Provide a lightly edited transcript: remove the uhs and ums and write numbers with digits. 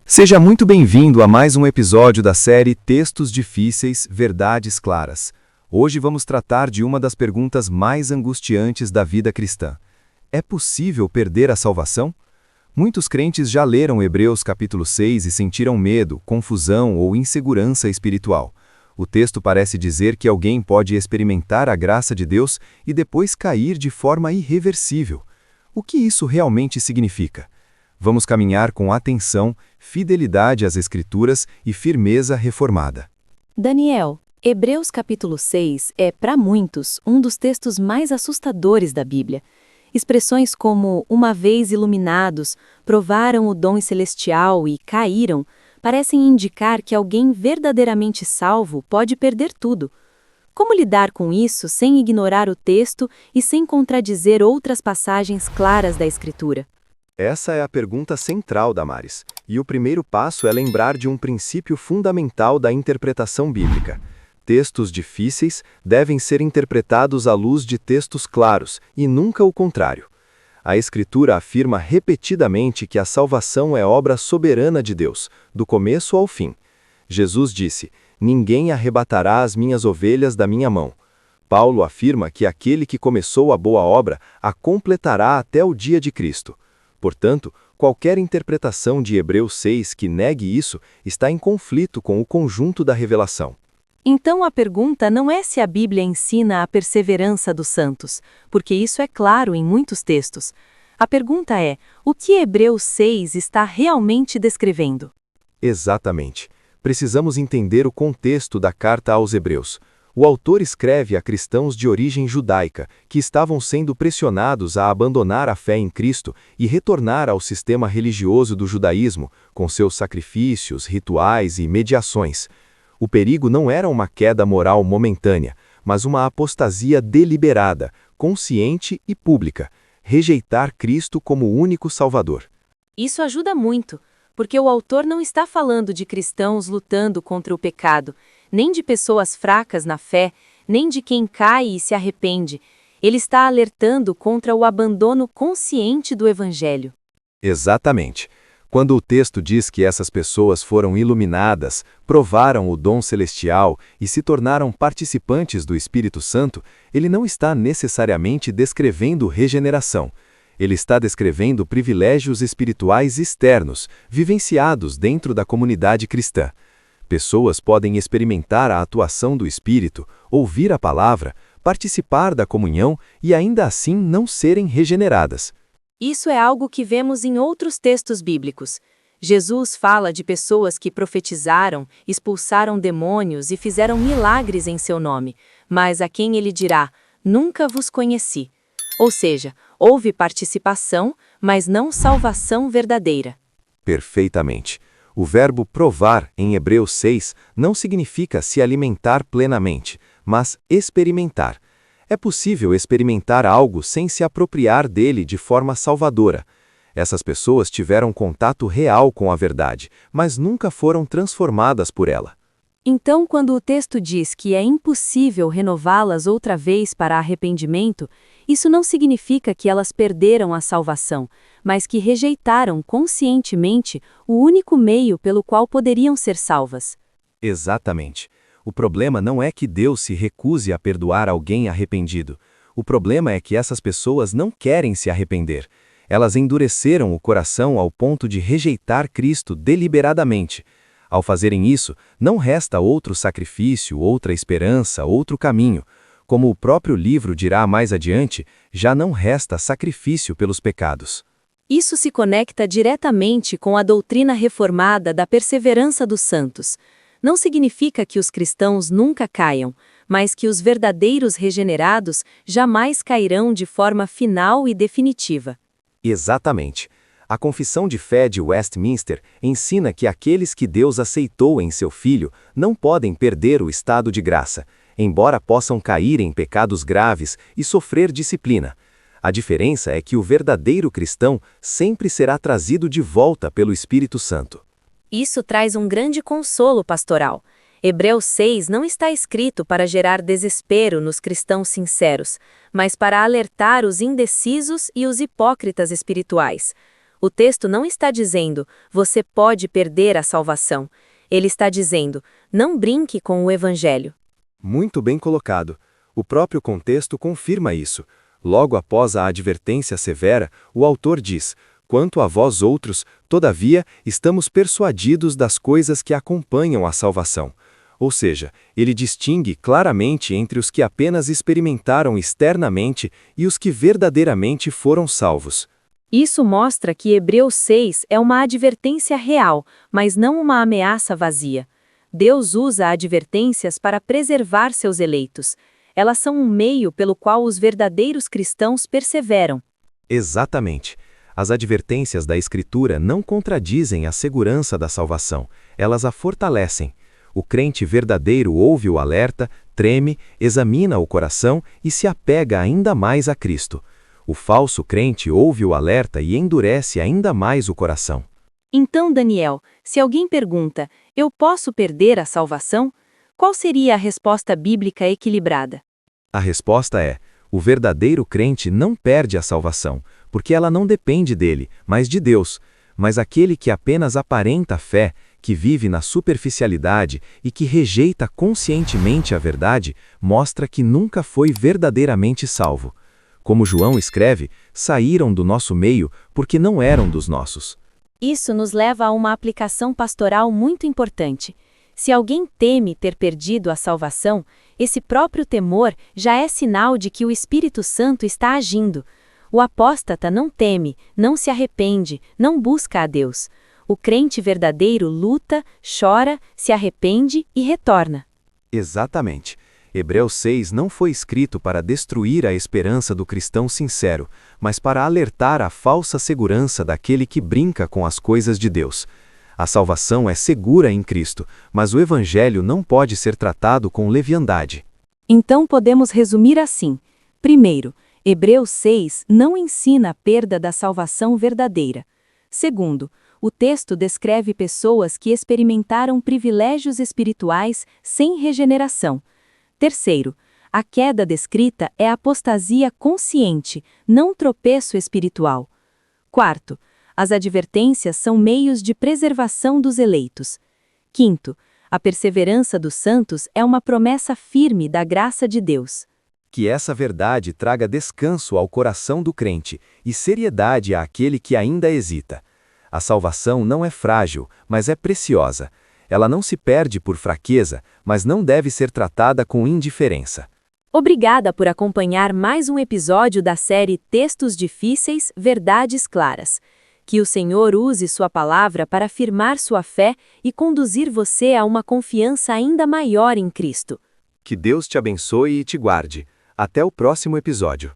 Seja muito bem-vindo a mais um episódio da série Textos Difíceis, Verdades Claras. Hoje vamos tratar de uma das perguntas mais angustiantes da vida cristã. É possível perder a salvação? Muitos crentes já leram Hebreus capítulo 6 e sentiram medo, confusão ou insegurança espiritual. O texto parece dizer que alguém pode experimentar a graça de Deus e depois cair de forma irreversível. O que isso realmente significa? Vamos caminhar com atenção, fidelidade às Escrituras e firmeza reformada. Daniel, Hebreus capítulo 6 é, para muitos, um dos textos mais assustadores da Bíblia. Expressões como uma vez iluminados, provaram o dom celestial e caíram, parecem indicar que alguém verdadeiramente salvo pode perder tudo. Como lidar com isso sem ignorar o texto e sem contradizer outras passagens claras da Escritura? Essa é a pergunta central, Damares, e o primeiro passo é lembrar de um princípio fundamental da interpretação bíblica. Textos difíceis devem ser interpretados à luz de textos claros, e nunca o contrário. A Escritura afirma repetidamente que a salvação é obra soberana de Deus, do começo ao fim. Jesus disse: "Ninguém arrebatará as minhas ovelhas da minha mão." Paulo afirma que aquele que começou a boa obra a completará até o dia de Cristo. Portanto, qualquer interpretação de Hebreus 6 que negue isso está em conflito com o conjunto da revelação. Então a pergunta não é se a Bíblia ensina a perseverança dos santos, porque isso é claro em muitos textos. A pergunta é, o que Hebreus 6 está realmente descrevendo? Exatamente. Precisamos entender o contexto da carta aos Hebreus. O autor escreve a cristãos de origem judaica, que estavam sendo pressionados a abandonar a fé em Cristo e retornar ao sistema religioso do judaísmo, com seus sacrifícios, rituais e mediações. O perigo não era uma queda moral momentânea, mas uma apostasia deliberada, consciente e pública, rejeitar Cristo como o único Salvador. Isso ajuda muito, porque o autor não está falando de cristãos lutando contra o pecado, nem de pessoas fracas na fé, nem de quem cai e se arrepende. Ele está alertando contra o abandono consciente do Evangelho. Exatamente. Quando o texto diz que essas pessoas foram iluminadas, provaram o dom celestial e se tornaram participantes do Espírito Santo, ele não está necessariamente descrevendo regeneração. Ele está descrevendo privilégios espirituais externos, vivenciados dentro da comunidade cristã. Pessoas podem experimentar a atuação do Espírito, ouvir a palavra, participar da comunhão e ainda assim não serem regeneradas. Isso é algo que vemos em outros textos bíblicos. Jesus fala de pessoas que profetizaram, expulsaram demônios e fizeram milagres em seu nome, mas a quem ele dirá, nunca vos conheci. Ou seja, houve participação, mas não salvação verdadeira. Perfeitamente. O verbo provar, em Hebreus 6, não significa se alimentar plenamente, mas experimentar. É possível experimentar algo sem se apropriar dele de forma salvadora. Essas pessoas tiveram contato real com a verdade, mas nunca foram transformadas por ela. Então, quando o texto diz que é impossível renová-las outra vez para arrependimento, isso não significa que elas perderam a salvação, mas que rejeitaram conscientemente o único meio pelo qual poderiam ser salvas. Exatamente. O problema não é que Deus se recuse a perdoar alguém arrependido. O problema é que essas pessoas não querem se arrepender. Elas endureceram o coração ao ponto de rejeitar Cristo deliberadamente. Ao fazerem isso, não resta outro sacrifício, outra esperança, outro caminho. Como o próprio livro dirá mais adiante, já não resta sacrifício pelos pecados. Isso se conecta diretamente com a doutrina reformada da perseverança dos santos. Não significa que os cristãos nunca caiam, mas que os verdadeiros regenerados jamais cairão de forma final e definitiva. Exatamente. A Confissão de Fé de Westminster ensina que aqueles que Deus aceitou em seu Filho não podem perder o estado de graça, embora possam cair em pecados graves e sofrer disciplina. A diferença é que o verdadeiro cristão sempre será trazido de volta pelo Espírito Santo. Isso traz um grande consolo pastoral. Hebreus 6 não está escrito para gerar desespero nos cristãos sinceros, mas para alertar os indecisos e os hipócritas espirituais. O texto não está dizendo, você pode perder a salvação. Ele está dizendo, não brinque com o Evangelho. Muito bem colocado. O próprio contexto confirma isso. Logo após a advertência severa, o autor diz: quanto a vós outros, todavia, estamos persuadidos das coisas que acompanham a salvação. Ou seja, ele distingue claramente entre os que apenas experimentaram externamente e os que verdadeiramente foram salvos. Isso mostra que Hebreus 6 é uma advertência real, mas não uma ameaça vazia. Deus usa advertências para preservar seus eleitos. Elas são um meio pelo qual os verdadeiros cristãos perseveram. Exatamente. As advertências da Escritura não contradizem a segurança da salvação, elas a fortalecem. O crente verdadeiro ouve o alerta, treme, examina o coração e se apega ainda mais a Cristo. O falso crente ouve o alerta e endurece ainda mais o coração. Então, Daniel, se alguém pergunta, eu posso perder a salvação? Qual seria a resposta bíblica equilibrada? A resposta é: o verdadeiro crente não perde a salvação, porque ela não depende dele, mas de Deus. Mas aquele que apenas aparenta fé, que vive na superficialidade e que rejeita conscientemente a verdade, mostra que nunca foi verdadeiramente salvo. Como João escreve, saíram do nosso meio porque não eram dos nossos. Isso nos leva a uma aplicação pastoral muito importante. Se alguém teme ter perdido a salvação, esse próprio temor já é sinal de que o Espírito Santo está agindo. O apóstata não teme, não se arrepende, não busca a Deus. O crente verdadeiro luta, chora, se arrepende e retorna. Exatamente. Hebreus 6 não foi escrito para destruir a esperança do cristão sincero, mas para alertar a falsa segurança daquele que brinca com as coisas de Deus. A salvação é segura em Cristo, mas o Evangelho não pode ser tratado com leviandade. Então podemos resumir assim. Primeiro, Hebreus 6 não ensina a perda da salvação verdadeira. Segundo, o texto descreve pessoas que experimentaram privilégios espirituais sem regeneração. Terceiro, a queda descrita é apostasia consciente, não tropeço espiritual. Quarto, as advertências são meios de preservação dos eleitos. Quinto, a perseverança dos santos é uma promessa firme da graça de Deus. Que essa verdade traga descanso ao coração do crente e seriedade àquele que ainda hesita. A salvação não é frágil, mas é preciosa. Ela não se perde por fraqueza, mas não deve ser tratada com indiferença. Obrigada por acompanhar mais um episódio da série Textos Difíceis, Verdades Claras. Que o Senhor use sua palavra para afirmar sua fé e conduzir você a uma confiança ainda maior em Cristo. Que Deus te abençoe e te guarde. Até o próximo episódio.